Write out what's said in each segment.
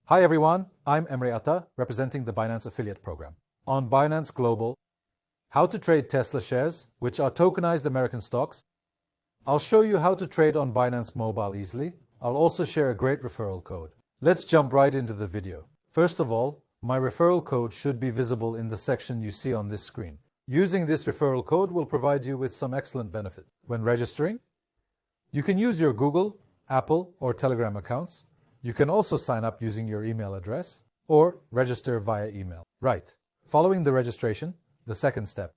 Hi everyone, I'm Emre Atta, representing the Binance Affiliate Program. On Binance Global, how to trade Tesla shares, which are tokenized American stocks. I'll show you how to trade on Binance Mobile easily. I'll also share a great referral code. Let's jump right into the video. First of all, my referral code should be visible in the section you see on this screen. Using this referral code will provide you with some excellent benefits. When registering, you can use your Google, Apple, or Telegram accounts. You can also sign up using your email address or register via email. Right. Following the registration, the second step,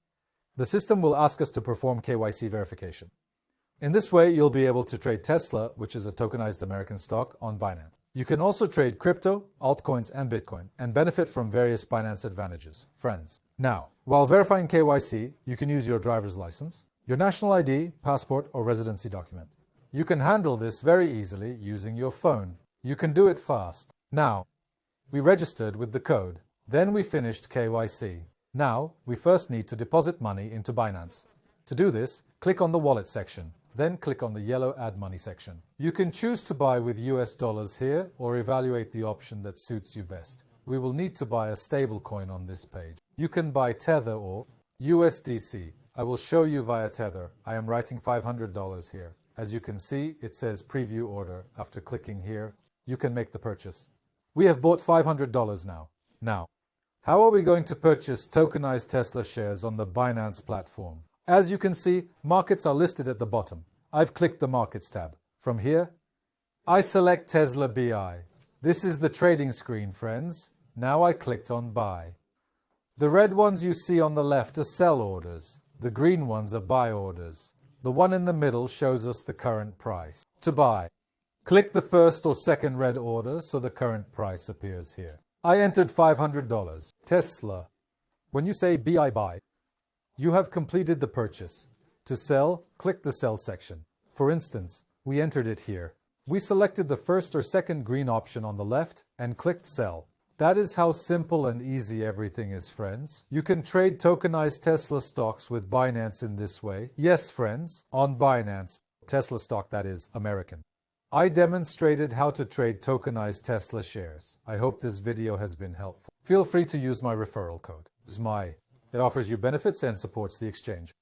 the system will ask us to perform KYC verification. In this way, you'll be able to trade Tesla, which is a tokenized American stock, on Binance. You can also trade crypto, altcoins, and Bitcoin, and benefit from various Binance advantages. Friends. Now, while verifying KYC, you can use your driver's license, your national ID, passport, or residency document. You can handle this very easily using your phone. You can do it fast. Now, we registered with the code. Then we finished KYC. Now, we first need to deposit money into Binance. To do this, click on the Wallet section. Then click on the yellow Add Money section. You can choose to buy with US dollars here or evaluate the option that suits you best. We will need to buy a stable coin on this page. You can buy Tether or USDC. I will show you via Tether. I am writing $500 here. As you can see, it says Preview Order. After clicking here, you can make the purchase. We have bought $500 now. Now, how are we going to purchase tokenized Tesla shares on the Binance platform? As you can see, markets are listed at the bottom. I've clicked the Markets tab. From here, I select TSLAB BI. This is the trading screen, friends. Now I clicked on Buy. The red ones you see on the left are sell orders. The green ones are buy orders. The one in the middle shows us the current price. To buy, click the first or second red order so the current price appears here. I entered $500. Tesla. When you say buy, you have completed the purchase. To sell, click the sell section. For instance, we entered it here. We selected the first or second green option on the left and clicked sell. That is how simple and easy everything is, friends. You can trade tokenized Tesla stocks with Binance in this way. Yes, friends, on Binance. Tesla stock, that is, American. I demonstrated how to trade tokenized Tesla shares. I hope this video has been helpful. Feel free to use my referral code. It offers you benefits and supports the exchange.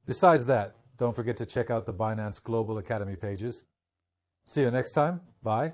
Besides that, don't forget to check out the Binance Global Academy pages. See you next time. Bye.